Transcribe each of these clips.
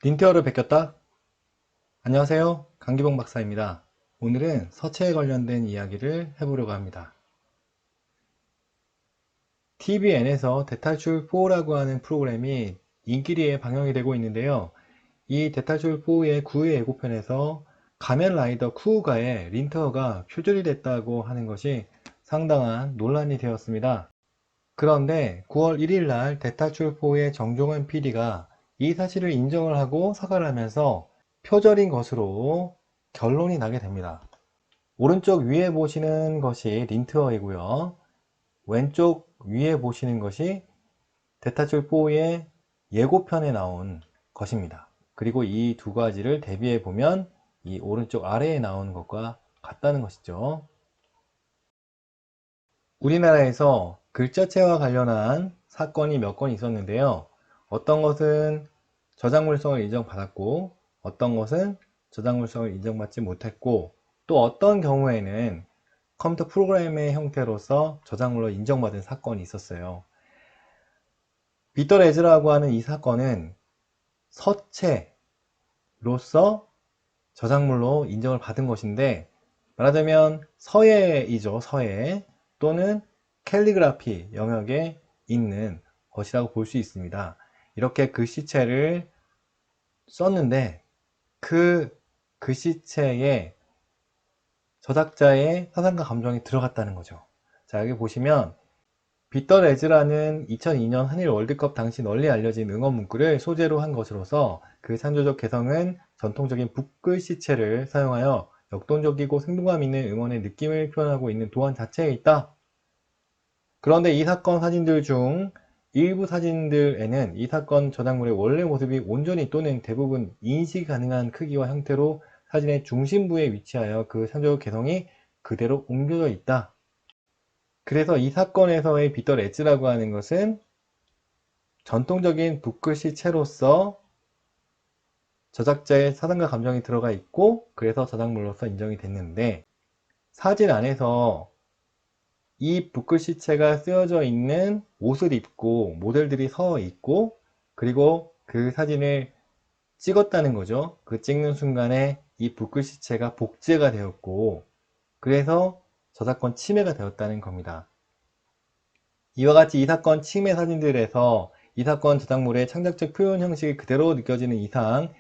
린티어를 베꼈다? 안녕하세요. 강기봉 박사입니다. 오늘은 서체에 관련된 이야기를 해보려고 합니다. TVN에서 대탈출4라고 하는 프로그램이 인기리에 방영이 되고 있는데요. 이 대탈출4의 9회 예고편에서 가면라이더 쿠우가의 린티어가 표절이 됐다고 하는 것이 상당한 논란이 되었습니다. 그런데 9월 1일 날 대탈출4의 정종원 PD가 이 사실을 인정을 하고 사과를 하면서 표절인 것으로 결론이 나게 됩니다. 오른쪽 위에 보시는 것이 린트어이고요. 왼쪽 위에 보시는 것이 대타출4의 예고편에 나온 것입니다. 그리고 이 두 가지를 대비해 보면 이 오른쪽 아래에 나오는 것과 같다는 것이죠. 우리나라에서 글자체와 관련한 사건이 몇 건 있었는데요. 어떤 것은 저작물성을 인정받았고 어떤 것은 저작물성을 인정받지 못했고 또 어떤 경우에는 컴퓨터 프로그램의 형태로서 저작물로 인정받은 사건이 있었어요. 비터레즈라고 하는 이 사건은 서체로서 저작물로 인정을 받은 것인데 말하자면 서예이죠. 서예 또는 캘리그라피 영역에 있는 것이라고 볼 수 있습니다. 이렇게 글씨체를 썼는데 그 글씨체에 저작자의 사상과 감정이 들어갔다는 거죠. 자, 여기 보시면 빗더레즈라는 2002년 한일 월드컵 당시 널리 알려진 응원 문구를 소재로 한 것으로서 그 창조적 개성은 전통적인 붓글씨체를 사용하여 역동적이고 생동감 있는 응원의 느낌을 표현하고 있는 도안 자체에 있다. 그런데 이 사건 사진들 중 일부 사진들에는 이 사건 저작물의 원래 모습이 온전히 또는 대부분 인식 가능한 크기와 형태로 사진의 중심부에 위치하여 그 창조적 개성이 그대로 옮겨져 있다. 그래서 이 사건에서의 빗더 엣지라고 하는 것은 전통적인 붓글씨 채로서 저작자의 사상과 감정이 들어가 있고 그래서 저작물로서 인정이 됐는데 사진 안에서 이 붓글씨체가 쓰여져 있는 옷을 입고 모델들이 서 있고 그리고 그 사진을 찍었다는 거죠. 그 찍는 순간에 이 붓글씨체가 복제가 되었고 그래서 저작권 침해가 되었다는 겁니다. 이와 같이 이 사건 침해 사진들에서 이 사건 저작물의 창작적 표현 형식이 그대로 느껴지는 이상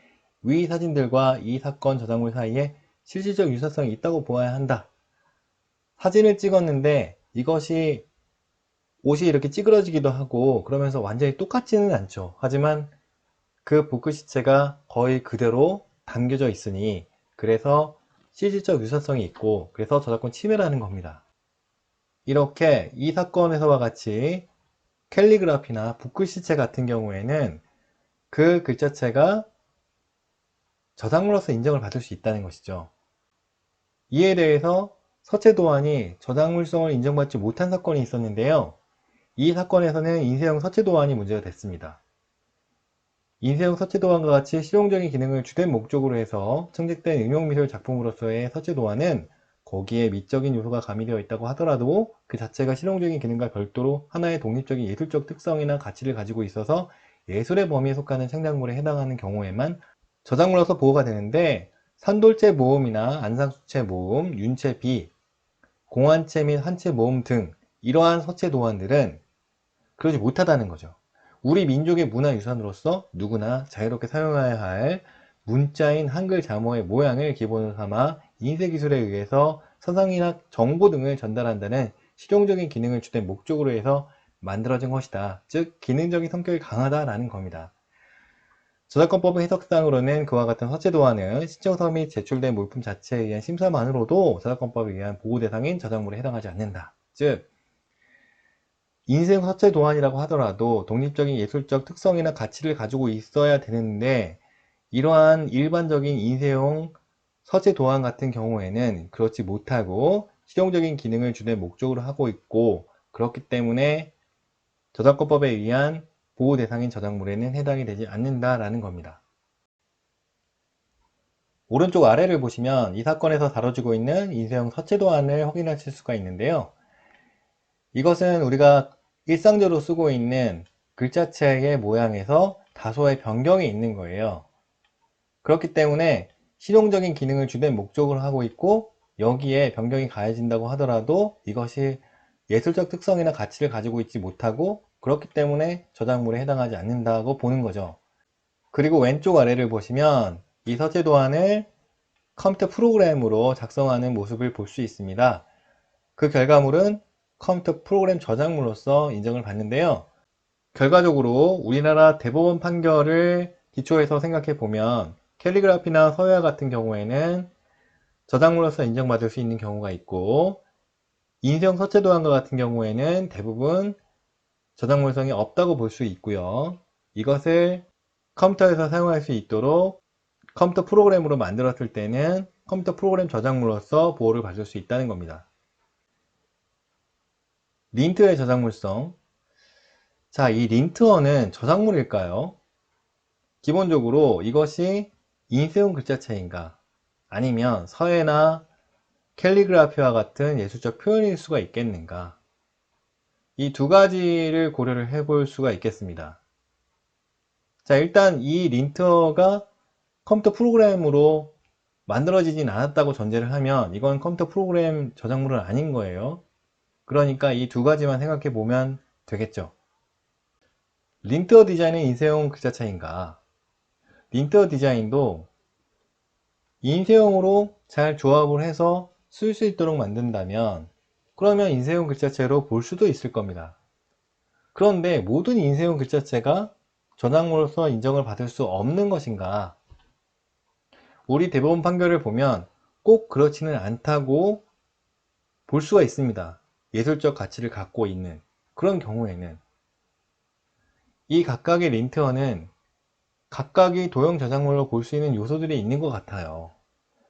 위 사진들과 이 사건 저작물 사이에 실질적 유사성이 있다고 보아야 한다. 사진을 찍었는데 이것이 옷이 이렇게 찌그러지기도 하고 그러면서 완전히 똑같지는 않죠. 하지만 그 붓글씨체가 거의 그대로 담겨져 있으니 그래서 실질적 유사성이 있고 그래서 저작권 침해라는 겁니다. 이렇게 이 사건에서와 같이 캘리그라피나 붓글씨체 같은 경우에는 그 글자체가 저작물로서 인정을 받을 수 있다는 것이죠. 이에 대해서 서체도안이 저작물성을 인정받지 못한 사건이 있었는데요. 이 사건에서는 인쇄형 서체도안이 문제가 됐습니다. 인쇄형 서체도안과 같이 실용적인 기능을 주된 목적으로 해서 청직된 응용미술 작품으로서의 서체도안은 거기에 미적인 요소가 가미되어 있다고 하더라도 그 자체가 실용적인 기능과 별도로 하나의 독립적인 예술적 특성이나 가치를 가지고 있어서 예술의 범위에 속하는 창작물에 해당하는 경우에만 저작물로서 보호가 되는데 산돌체 모음이나 안상수체 모음, 윤체 비, 공안체 및 한체 모음 등 이러한 서체 도안들은 그러지 못하다는 거죠. 우리 민족의 문화유산으로서 누구나 자유롭게 사용해야 할 문자인 한글 자모의 모양을 기본으로 삼아 인쇄기술에 의해서 서상이나 정보 등을 전달한다는 실용적인 기능을 주된 목적으로 해서 만들어진 것이다. 즉 기능적인 성격이 강하다라는 겁니다. 저작권법 해석상으로는 그와 같은 서체 도안은 신청서 및 제출된 물품 자체에 의한 심사만으로도 저작권법에 의한 보호 대상인 저작물에 해당하지 않는다. 즉 인쇄형 서체 도안이라고 하더라도 독립적인 예술적 특성이나 가치를 가지고 있어야 되는데 이러한 일반적인 인쇄용 서체 도안 같은 경우에는 그렇지 못하고 실용적인 기능을 주된 목적으로 하고 있고 그렇기 때문에 저작권법에 의한 보호 대상인 저작물에는 해당이 되지 않는다라는 겁니다. 오른쪽 아래를 보시면 이 사건에서 다뤄지고 있는 인쇄형 서체 도안을 확인하실 수가 있는데요. 이것은 우리가 일상적으로 쓰고 있는 글자체의 모양에서 다소의 변경이 있는 거예요. 그렇기 때문에 실용적인 기능을 주된 목적으로 하고 있고, 여기에 변경이 가해진다고 하더라도 이것이 예술적 특성이나 가치를 가지고 있지 못하고, 그렇기 때문에 저작물에 해당하지 않는다고 보는 거죠. 그리고 왼쪽 아래를 보시면 이 서체 도안을 컴퓨터 프로그램으로 작성하는 모습을 볼 수 있습니다. 그 결과물은 컴퓨터 프로그램 저작물로서 인정을 받는데요. 결과적으로 우리나라 대법원 판결을 기초해서 생각해 보면 캘리그라피나 서예와 같은 경우에는 저작물로서 인정받을 수 있는 경우가 있고, 인쇄형 서체 도안과 같은 경우에는 대부분 저작물성이 없다고 볼 수 있고요. 이것을 컴퓨터에서 사용할 수 있도록 컴퓨터 프로그램으로 만들었을 때는 컴퓨터 프로그램 저작물로서 보호를 받을 수 있다는 겁니다. 린트의 저작물성. 자, 이 린트어는 저작물일까요? 기본적으로 이것이 인쇄용 글자체인가, 아니면 서예나 캘리그라피와 같은 예술적 표현일 수가 있겠는가, 이 두 가지를 고려를 해볼 수가 있겠습니다. 자, 일단 이 린트어가 컴퓨터 프로그램으로 만들어지진 않았다고 전제를 하면 이건 컴퓨터 프로그램 저작물은 아닌 거예요. 그러니까 이 두 가지만 생각해 보면 되겠죠. 린트어 디자인은 인쇄용 글자체인가? 린트어 디자인도 인쇄용으로 잘 조합을 해서 쓸 수 있도록 만든다면, 그러면 인쇄용 글자체로 볼 수도 있을 겁니다. 그런데 모든 인쇄용 글자체가 저작물로서 인정을 받을 수 없는 것인가? 우리 대법원 판결을 보면 꼭 그렇지는 않다고 볼 수가 있습니다. 예술적 가치를 갖고 있는 그런 경우에는 이 각각의 린트어는 각각이 도형 저작물로 볼 수 있는 요소들이 있는 것 같아요.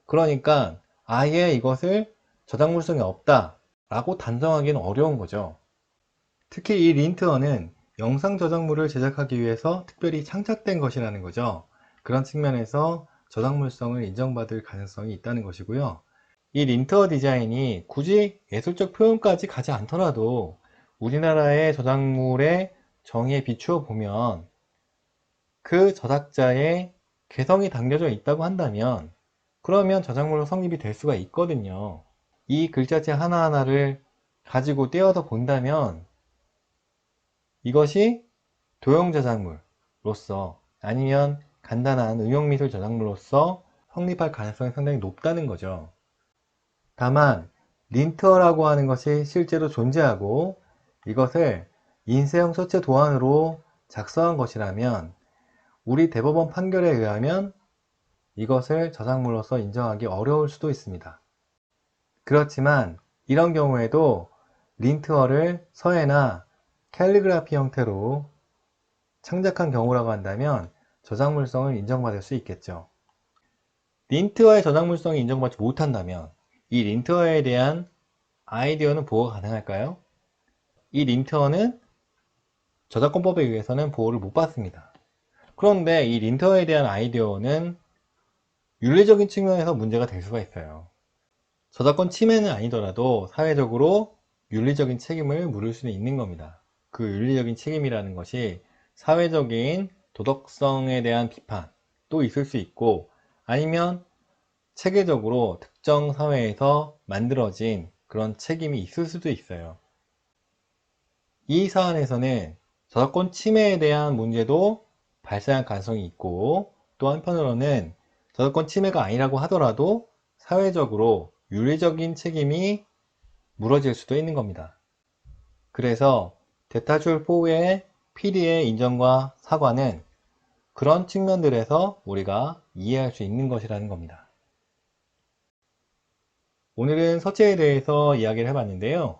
그러니까 아예 이것을 저작물성이 없다 라고 단정하기는 어려운 거죠. 특히 이 린트어는 영상 저작물을 제작하기 위해서 특별히 창작된 것이라는 거죠. 그런 측면에서 저작물성을 인정받을 가능성이 있다는 것이고요. 이 린트어 디자인이 굳이 예술적 표현까지 가지 않더라도 우리나라의 저작물의 정의에 비추어 보면 그 저작자의 개성이 담겨져 있다고 한다면, 그러면 저작물로 성립이 될 수가 있거든요. 이 글자체 하나하나를 가지고 떼어서 본다면 이것이 도형 저작물로서, 아니면 간단한 응용미술 저작물로서 성립할 가능성이 상당히 높다는 거죠. 다만 린트어라고 하는 것이 실제로 존재하고 이것을 인쇄형 서체 도안으로 작성한 것이라면 우리 대법원 판결에 의하면 이것을 저작물로서 인정하기 어려울 수도 있습니다. 그렇지만 이런 경우에도 린트어를 서예나 캘리그라피 형태로 창작한 경우라고 한다면 저작물성을 인정받을 수 있겠죠. 린트어의 저작물성이 인정받지 못한다면 이 린트어에 대한 아이디어는 보호가 가능할까요? 이 린트어는 저작권법에 의해서는 보호를 못 받습니다. 그런데 이 린트어에 대한 아이디어는 윤리적인 측면에서 문제가 될 수가 있어요. 저작권 침해는 아니더라도 사회적으로 윤리적인 책임을 물을 수는 있는 겁니다. 그 윤리적인 책임이라는 것이 사회적인 도덕성에 대한 비판도 있을 수 있고, 아니면 체계적으로 특정 사회에서 만들어진 그런 책임이 있을 수도 있어요. 이 사안에서는 저작권 침해에 대한 문제도 발생할 가능성이 있고, 또 한편으로는 저작권 침해가 아니라고 하더라도 사회적으로 윤리적인 책임이 물어질 수도 있는 겁니다. 그래서 대타출4의 PD의 인정과 사과는 그런 측면들에서 우리가 이해할 수 있는 것이라는 겁니다. 오늘은 서체에 대해서 이야기를 해봤는데요.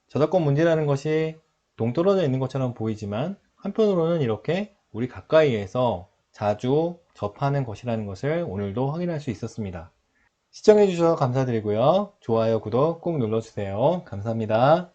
저작권 문제라는 것이 동떨어져 있는 것처럼 보이지만 한편으로는 이렇게 우리 가까이에서 자주 접하는 것이라는 것을 오늘도 확인할 수 있었습니다. 시청해주셔서 감사드리고요. 좋아요, 구독 꼭 눌러주세요. 감사합니다.